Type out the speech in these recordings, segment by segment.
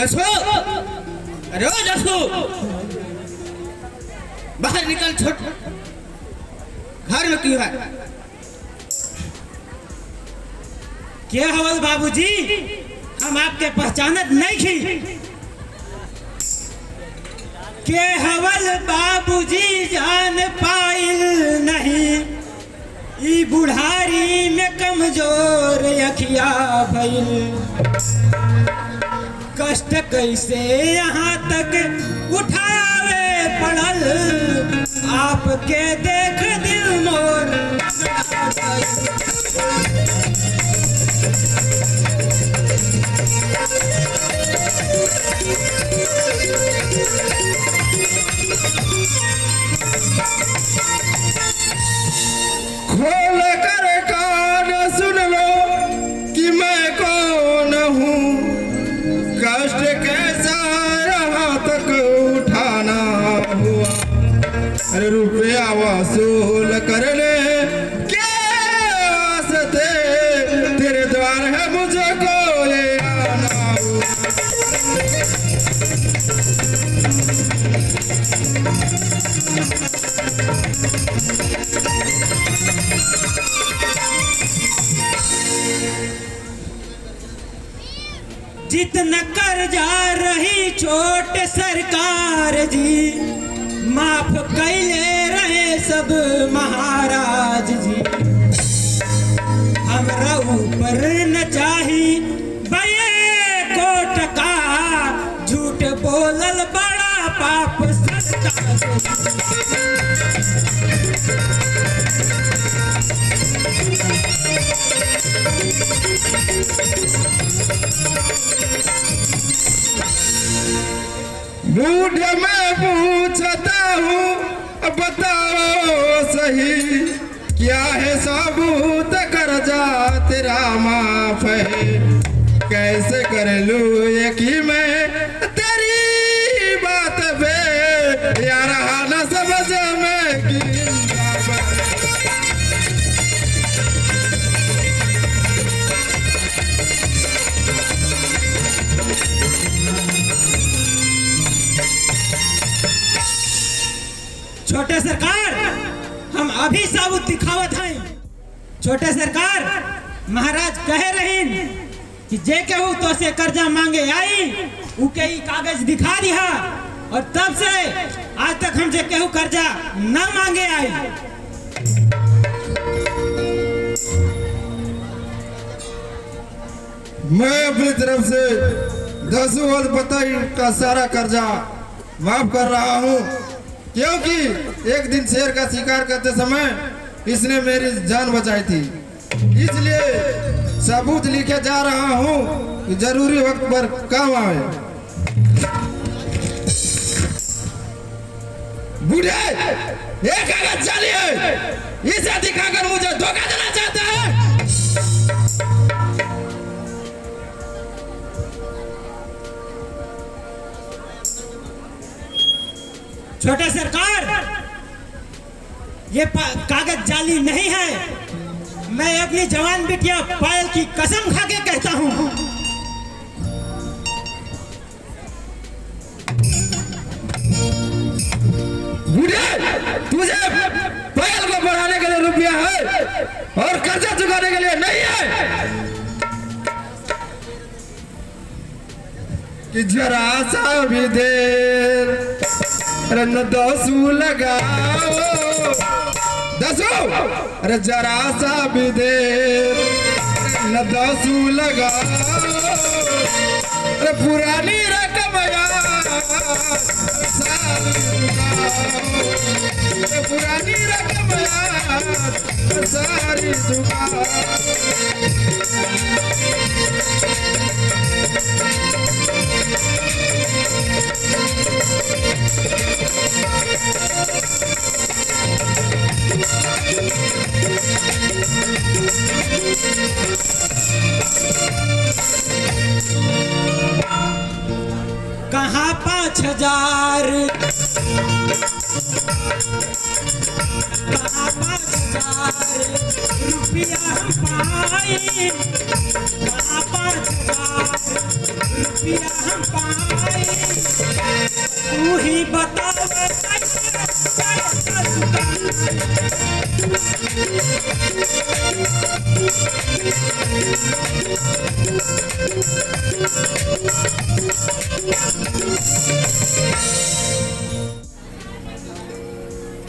जसो, अरे ओ जसो, बाहर निकल छोट, घर में क्यों है? क्या हवल बाबूजी, हम आपके पहचानत नहीं थी। के हवल बाबूजी जान पाइल नहीं, ई बुढ़ारी में कमजोर अखिया भइल। कष्ट कैसे यहाँ तक उठावे पड़ल, आपके देख दिल मोर। खोल कर कान सुन लो कि मैं कौन हूँ, कष्ट कैसा यहाँ तक उठाना हुआ। अरे रुपया वसूल कर ले क्या वास्ते, तेरे द्वार है मुझको ले आना हुआ। जितना कर जा रही छोट सरकार जी, माफ कैले रहे सब महाराज जी। हमरा ऊपर न चाही बये कोट का, झूठ बोलल बड़ा पाप बूढ़ मैं पूछता हूँ, बताओ सही, क्या है सबूत कर्जा तेरा माफ है। कैसे कर लूँ यकीन मैं तेरी बात पे, यार न समझ में की। छोटे सरकार, हम अभी साबुत दिखावत हैं। छोटे सरकार, महाराज कहे रहीन कि जे केहू तो से कर्जा मांगे आई, उके ही कागज दिखा दिया, और तब से आज तक हमसे केहू कर्जा न मांगे आई। मैं अपनी तरफ से 10 पताई का सारा कर्जा माफ कर रहा हूँ, क्योंकि एक दिन शेर का शिकार करते समय इसने मेरी जान बचाई थी। इसलिए सबूत लिखे जा रहा हूँ कि जरूरी वक्त पर काम आए। बूढ़े, ये कागज जाली है, इसे दिखाकर मुझे धोखा देना चाहता है। छोटे सरकार, ये कागज जाली नहीं है। मैं अपनी जवान बिटिया पायल की कसम खा के कहता हूँ। बूढ़े, तुझे पायल को बढ़ाने के लिए रुपया है और कर्जा चुकाने के लिए नहीं है। कि जरा सा भी देर रन दसू लगाओ, दसू, अरे जरा सा भी देर न दसू लगाओ। अरे पुरानी रकम यार सारी चुकाओ, पुरानी रकम यार सारी चुकाओ। कहाँ 5,000, कहाँ 5,000 रुपया हम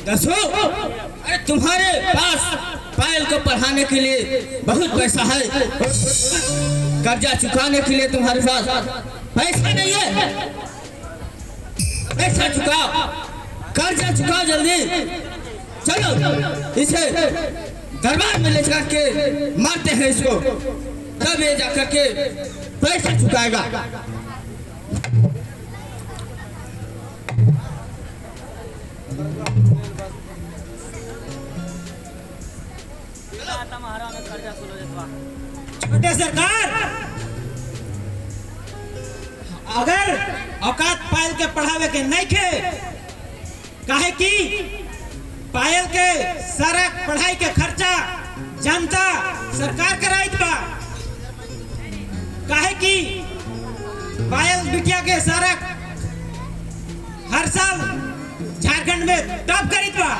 दसो, अरे तुम्हारे पास पायल को पढ़ाने के लिए बहुत पैसा है, कर्जा चुकाने के लिए तुम्हारे पास पैसा नहीं है। पैसा चुकाओ, कर्जा चुकाओ जल्दी। चलो इसे दरबार में ले जाके मारते हैं इसको, तब ये जाकर के पैसा चुकाएगा। छोटे सरकार, अगर औकात पायल के पढ़ावे के नहीं खे, काहे कि पायल के सारा पढ़ाई के खर्चा जनता सरकार कराइत बा। काहे कि पायल बिटिया के सारा हर साल झारखंड में टॉप करीत बा।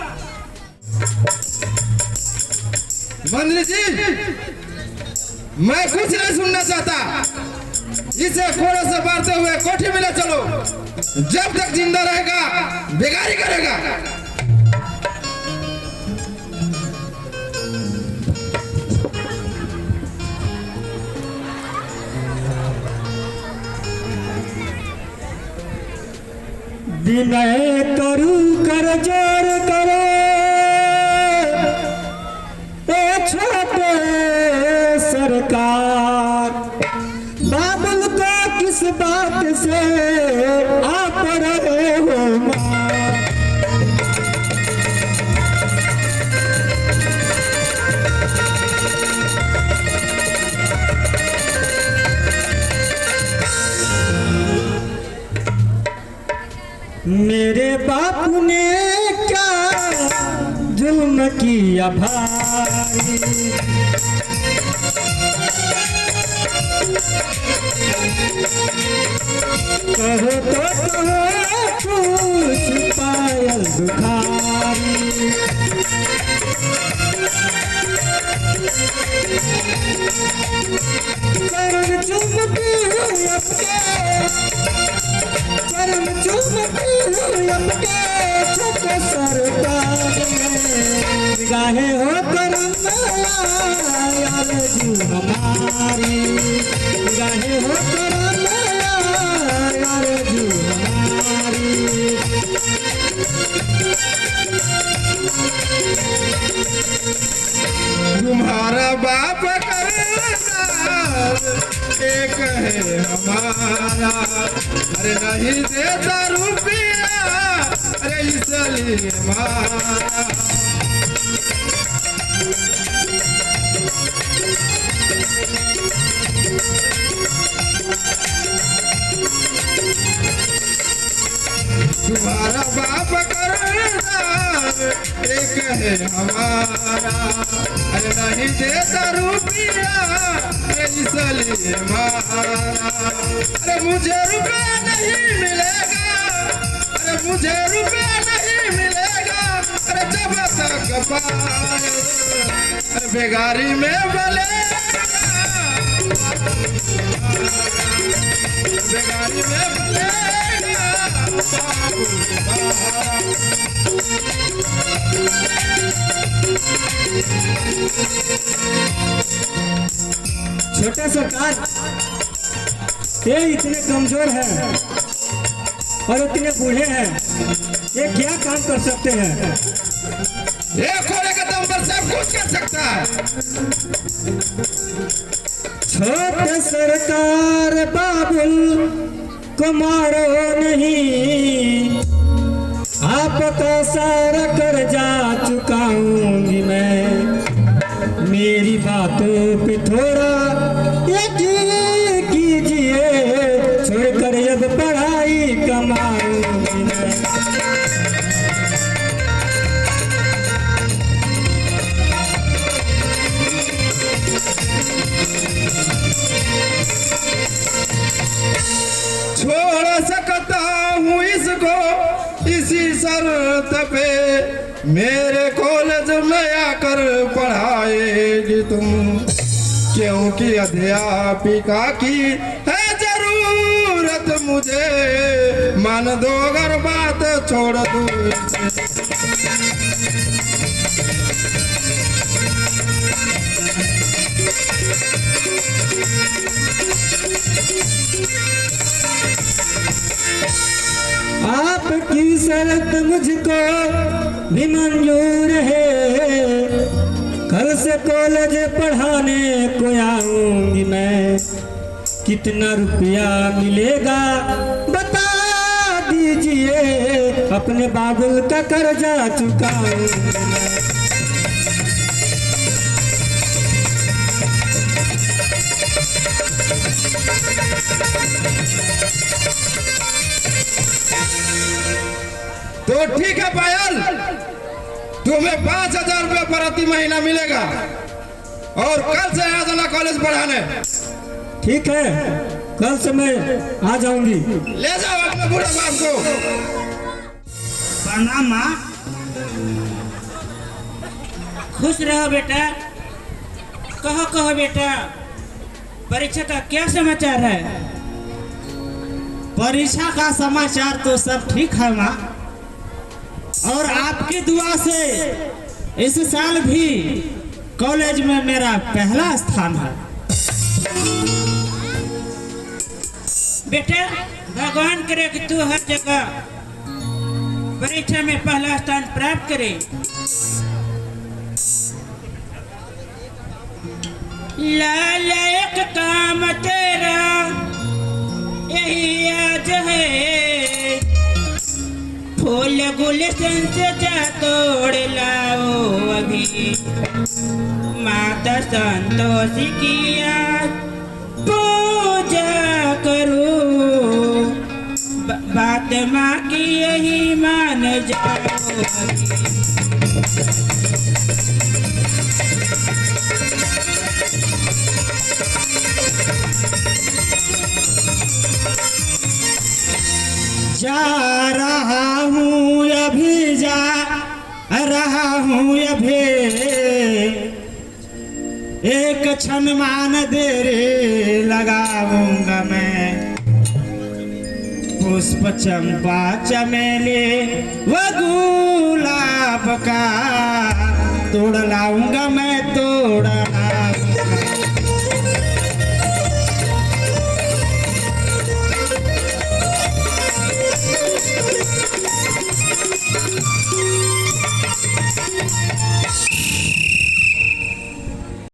मंत्री जी, मैं कुछ नहीं सुनना चाहता। इसे कोड़े से मारते हुए कोठी में ले चलो। जब तक जिंदा रहेगा बेगारी करेगा। विनय करू कर जोर करो, छोटे सरकार, बाबुल को किस बात से आप रहे हो मां। मेरे बापू ने क्या जुल्म किया भारी, कहो तो कहो कुछ पायल दुखारी। चरण चुमती हुई अपने, चरण चुमती हुई अपने छोटे सरकार में, निगाहें हो करम यार जू हमारी, निगाहें हो करम यार जू हमारी। तुम्हारा बाप एक है हमारा, अरे नहीं देता रुपया, अरे इसलिए मारा। तुम्हारा बाप करदार एक है हमारा, अरे नहीं देता रुपया, अरे इसलिए मारा। अरे मुझे रुपया नहीं मिलेगा, अरे मुझे रुपया नहीं मिलेगा, अरे जब तक पाए, अरे बेगारी में बलेगा, बेगारी में बलेगा। छोटे सरकार, ये इतने कमजोर हैं और इतने बूढ़े हैं, ये क्या काम कर सकते हैं? ये खोले के दम पर सब कुछ कर सकता है। छोटे सरकार बाबुल को मारो नहीं, आपका सारा कर्जा चुकाऊंगी मैं। मेरी बातों पे थोड़ा यकीन कीजिए, छोड़कर अब पढ़ाई कमाऊंगी मैं। छोड़ सकता हूँ इसको इसी शर्त पे, मेरे कॉलेज में क्योंकि अध्यापिका की है जरूरत मुझे, मान दो अगर बात छोड़ दूं आपकी शर्त मुझको भी मंजूर है, कल से कॉलेज पढ़ाने को आऊंगी मैं, कितना रुपया मिलेगा बता दीजिए, अपने बाबुल का कर्जा चुकाऊंगी मैं। तो ठीक है पायल, तुम्हें 5,000 रुपये प्रति महीना मिलेगा और कल से आ जाना कॉलेज पढ़ाने। ठीक है, कल से मैं आ जाऊंगी। ले जाओ अपने बूढ़े बाप को। प्रणाम माँ। खुश रहो बेटा। कहो कहो बेटा, परीक्षा का क्या समाचार है? परीक्षा का समाचार तो सब ठीक है माँ, और आपकी दुआ से इस साल भी कॉलेज में मेरा पहला स्थान है। बेटा, भगवान करे कि तू हर जगह परीक्षा में पहला स्थान प्राप्त करे। लाल एक काम तेरा यही आज है, फूल गुलशन से जा तोड़ लाओ अभी, माता संतोषी की आज पूजा करो, बात माँ की यही मान जाओ अभी। जा रहा हूँ अभी, जा रहा हूँ अभी, एक क्षण मान देरी लगाऊंगा मैं, पुष्प चंपा चमेली व गुलाब का तोड़ लाऊंगा मैं।